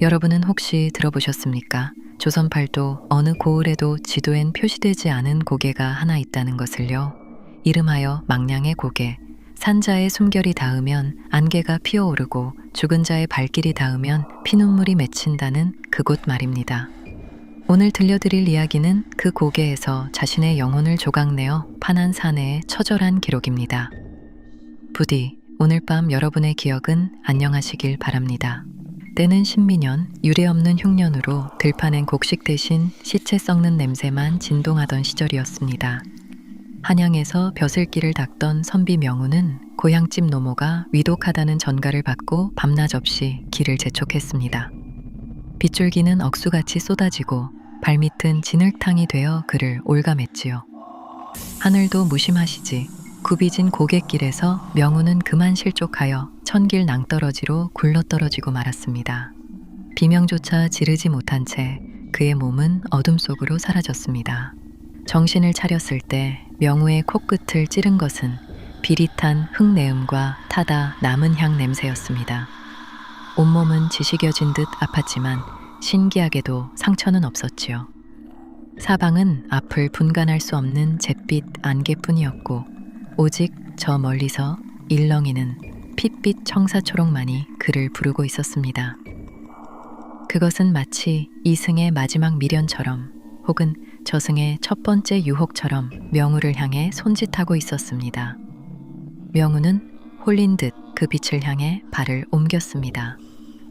여러분은 혹시 들어보셨습니까? 조선팔도 어느 고을에도 지도엔 표시되지 않은 고개가 하나 있다는 것을요. 이름하여 망량의 고개. 산자의 숨결이 닿으면 안개가 피어오르고 죽은 자의 발길이 닿으면 피눈물이 맺힌다는 그곳 말입니다. 오늘 들려드릴 이야기는 그 고개에서 자신의 영혼을 조각내어 파난 사내의 처절한 기록입니다. 부디 오늘 밤 여러분의 기억은 안녕하시길 바랍니다. 때는 신민년, 유례없는 흉년으로 들판엔 곡식 대신 시체 썩는 냄새만 진동하던 시절이었습니다. 한양에서 벼슬길을 닦던 선비 명우는 고향집 노모가 위독하다는 전가를 받고 밤낮 없이 길을 재촉했습니다. 빗줄기는 억수같이 쏟아지고 발밑은 진흙탕이 되어 그를 올가맸지요. 하늘도 무심하시지. 굽이진 고갯길에서 명우는 그만 실족하여 천길 낭떠러지로 굴러떨어지고 말았습니다. 비명조차 지르지 못한 채 그의 몸은 어둠 속으로 사라졌습니다. 정신을 차렸을 때 명우의 코끝을 찌른 것은 비릿한 흙내음과 타다 남은 향 냄새였습니다. 온몸은 지식여진 듯 아팠지만 신기하게도 상처는 없었지요. 사방은 앞을 분간할 수 없는 잿빛 안개뿐이었고 오직 저 멀리서 일렁이는 핏빛 청사초록만이 그를 부르고 있었습니다. 그것은 마치 이승의 마지막 미련처럼 혹은 저승의 첫 번째 유혹처럼 명우를 향해 손짓하고 있었습니다. 명우는 홀린 듯 그 빛을 향해 발을 옮겼습니다.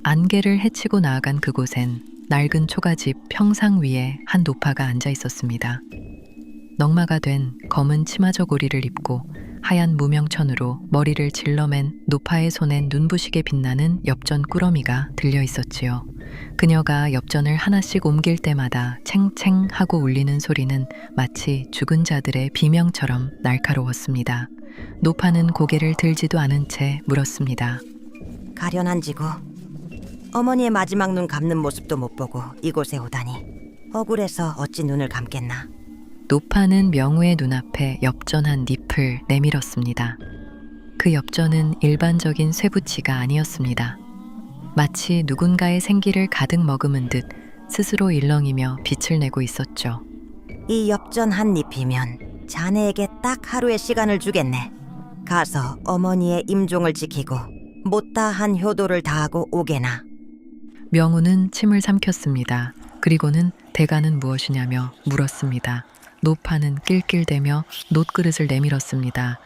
안개를 헤치고 나아간 그곳엔 낡은 초가집 평상 위에 한 노파가 앉아 있었습니다. 넉마가 된 검은 치마저고리를 입고 하얀 무명천으로 머리를 질러맨 노파의 손엔 눈부시게 빛나는 엽전 꾸러미가 들려 있었지요. 그녀가 엽전을 하나씩 옮길 때마다 챙챙 하고 울리는 소리는 마치 죽은 자들의 비명처럼 날카로웠습니다. 노파는 고개를 들지도 않은 채 물었습니다. 가련한 지구. 어머니의 마지막 눈 감는 모습도 못 보고 이곳에 오다니 억울해서 어찌 눈을 감겠나. 노파는 명우의 눈앞에 엽전한 잎을 내밀었습니다. 그 엽전은 일반적인 쇠붙이가 아니었습니다. 마치 누군가의 생기를 가득 머금은 듯 스스로 일렁이며 빛을 내고 있었죠. 이 엽전 한 잎이면 자네에게 딱 하루의 시간을 주겠네. 가서 어머니의 임종을 지키고 못다한 효도를 다하고 오게나. 명우는 침을 삼켰습니다. 그리고는 대가는 무엇이냐며 물었습니다. 노파는 낄낄대며 놋그릇을 내밀었습니다.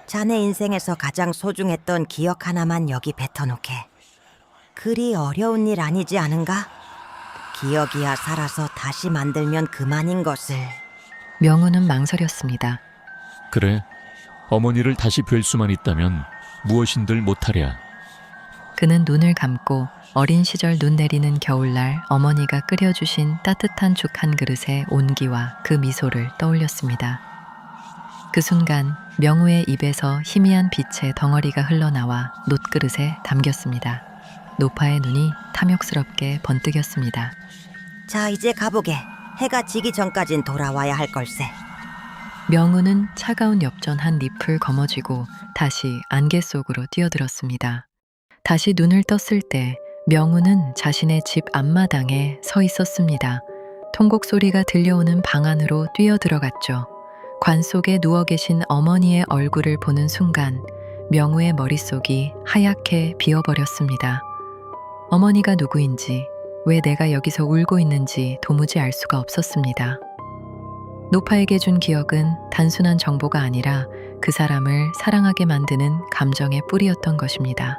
자네 인생에서 가장 소중했던 기억 하나만 여기 뱉어놓게. 그리 어려운 일 아니지 않은가? 기억이야 살아서 다시 만들면 그만인 것을. 명우는 망설였습니다. 그래, 어머니를 다시 뵐 수만 있다면 무엇인들 못하랴. 그는 눈을 감고 어린 시절 눈 내리는 겨울날 어머니가 끓여주신 따뜻한 죽 한 그릇의 온기와 그 미소를 떠올렸습니다. 그 순간 명우의 입에서 희미한 빛의 덩어리가 흘러나와 놋그릇에 담겼습니다. 노파의 눈이 탐욕스럽게 번뜩였습니다. 자, 이제 가보게. 해가 지기 전까진 돌아와야 할 걸세. 명우는 차가운 엽전 한 잎을 거머쥐고 다시 안개 속으로 뛰어들었습니다. 다시 눈을 떴을 때 명우는 자신의 집 앞마당에 서 있었습니다. 통곡 소리가 들려오는 방 안으로 뛰어들어갔죠. 관 속에 누워 계신 어머니의 얼굴을 보는 순간 명우의 머릿속이 하얗게 비어버렸습니다. 어머니가 누구인지, 왜 내가 여기서 울고 있는지 도무지 알 수가 없었습니다. 노파에게 준 기억은 단순한 정보가 아니라 그 사람을 사랑하게 만드는 감정의 뿌리였던 것입니다.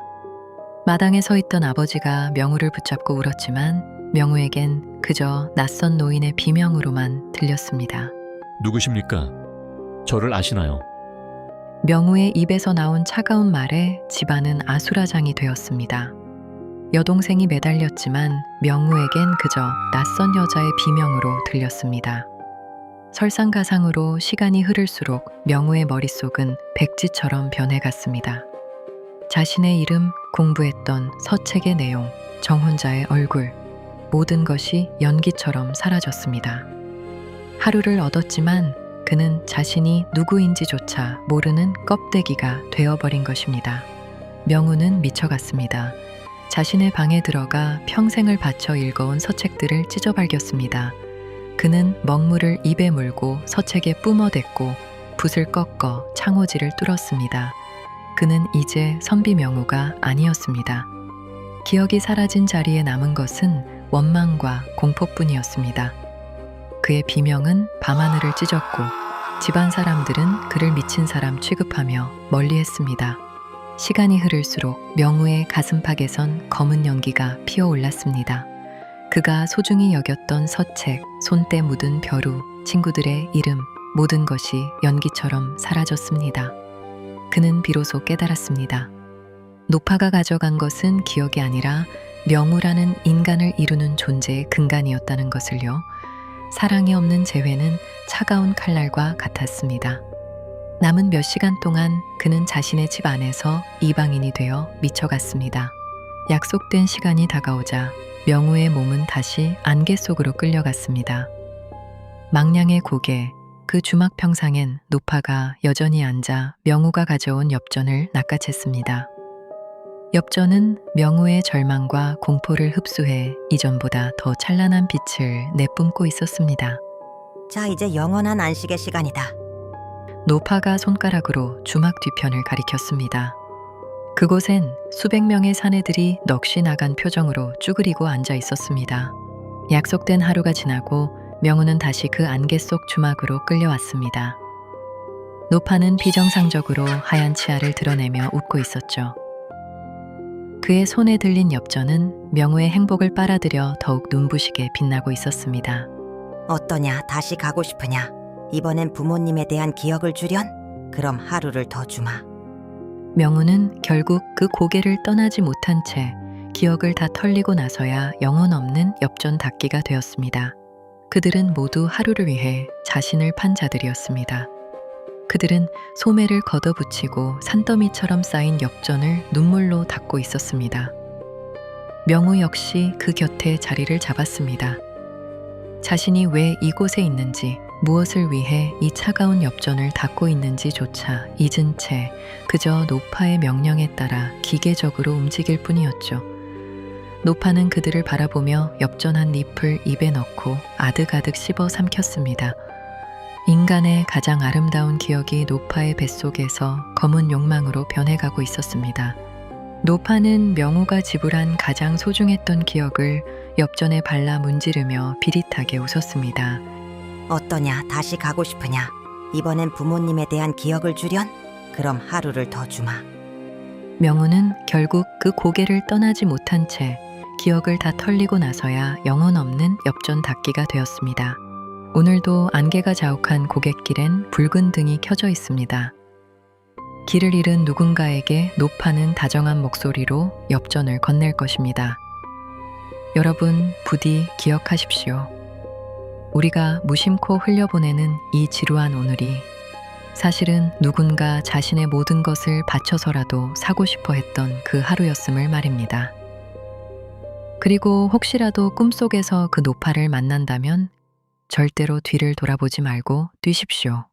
마당에 서 있던 아버지가 명우를 붙잡고 울었지만 명우에겐 그저 낯선 노인의 비명으로만 들렸습니다. 누구십니까? 저를 아시나요? 명우의 입에서 나온 차가운 말에 집안은 아수라장이 되었습니다. 여동생이 매달렸지만 명우에겐 그저 낯선 여자의 비명으로 들렸습니다. 설상가상으로 시간이 흐를수록 명우의 머릿속은 백지처럼 변해갔습니다. 자신의 이름, 공부했던 서책의 내용, 정혼자의 얼굴, 모든 것이 연기처럼 사라졌습니다. 하루를 얻었지만 그는 자신이 누구인지조차 모르는 껍데기가 되어버린 것입니다. 명우는 미쳐갔습니다. 자신의 방에 들어가 평생을 바쳐 읽어온 서책들을 찢어발겼습니다. 그는 먹물을 입에 물고 서책에 뿜어댔고 붓을 꺾어 창호지를 뚫었습니다. 그는 이제 선비 명우가 아니었습니다. 기억이 사라진 자리에 남은 것은 원망과 공포뿐이었습니다. 그의 비명은 밤하늘을 찢었고 집안 사람들은 그를 미친 사람 취급하며 멀리했습니다. 시간이 흐를수록 명우의 가슴팍에선 검은 연기가 피어올랐습니다. 그가 소중히 여겼던 서책, 손때 묻은 벼루, 친구들의 이름, 모든 것이 연기처럼 사라졌습니다. 그는 비로소 깨달았습니다. 노파가 가져간 것은 기억이 아니라 명우라는 인간을 이루는 존재의 근간이었다는 것을요. 사랑이 없는 재회는 차가운 칼날과 같았습니다. 남은 몇 시간 동안 그는 자신의 집 안에서 이방인이 되어 미쳐갔습니다. 약속된 시간이 다가오자 명우의 몸은 다시 안개 속으로 끌려갔습니다. 망량의 고개, 그 주막 평상엔 노파가 여전히 앉아 명우가 가져온 엽전을 낚아챘습니다. 엽전은 명우의 절망과 공포를 흡수해 이전보다 더 찬란한 빛을 내뿜고 있었습니다. 자, 이제 영원한 안식의 시간이다. 노파가 손가락으로 주막 뒤편을 가리켰습니다. 그곳엔 수백 명의 사내들이 넋이 나간 표정으로 쭈그리고 앉아 있었습니다. 약속된 하루가 지나고 명우는 다시 그 안개 속 주막으로 끌려왔습니다. 노파는 비정상적으로 하얀 치아를 드러내며 웃고 있었죠. 그의 손에 들린 엽전은 명우의 행복을 빨아들여 더욱 눈부시게 빛나고 있었습니다. 어떠냐? 다시 가고 싶으냐? 이번엔 부모님에 대한 기억을 주련? 그럼 하루를 더 주마. 명우는 결국 그 고개를 떠나지 못한 채 기억을 다 털리고 나서야 영혼 없는 엽전 닫기가 되었습니다. 그들은 모두 하루를 위해 자신을 판 자들이었습니다. 그들은 소매를 걷어붙이고 산더미처럼 쌓인 엽전을 눈물로 닦고 있었습니다. 명우 역시 그 곁에 자리를 잡았습니다. 자신이 왜 이곳에 있는지, 무엇을 위해 이 차가운 엽전을 닦고 있는지조차 잊은 채 그저 노파의 명령에 따라 기계적으로 움직일 뿐이었죠. 노파는 그들을 바라보며 엽전 한 잎을 입에 넣고 아득아득 씹어 삼켰습니다. 인간의 가장 아름다운 기억이 노파의 뱃속에서 검은 욕망으로 변해가고 있었습니다. 노파는 명우가 지불한 가장 소중했던 기억을 엽전에 발라 문지르며 비릿하게 웃었습니다. 어떠냐? 다시 가고 싶으냐? 이번엔 부모님에 대한 기억을 주련? 그럼 하루를 더 주마. 명우는 결국 그 고개를 떠나지 못한 채 기억을 다 털리고 나서야 영혼 없는 엽전 닫기가 되었습니다. 오늘도 안개가 자욱한 고갯길엔 붉은 등이 켜져 있습니다. 길을 잃은 누군가에게 노파는 다정한 목소리로 엽전을 건넬 것입니다. 여러분, 부디 기억하십시오. 우리가 무심코 흘려보내는 이 지루한 오늘이 사실은 누군가 자신의 모든 것을 바쳐서라도 사고 싶어 했던 그 하루였음을 말입니다. 그리고 혹시라도 꿈속에서 그 노파를 만난다면 절대로 뒤를 돌아보지 말고 뛰십시오.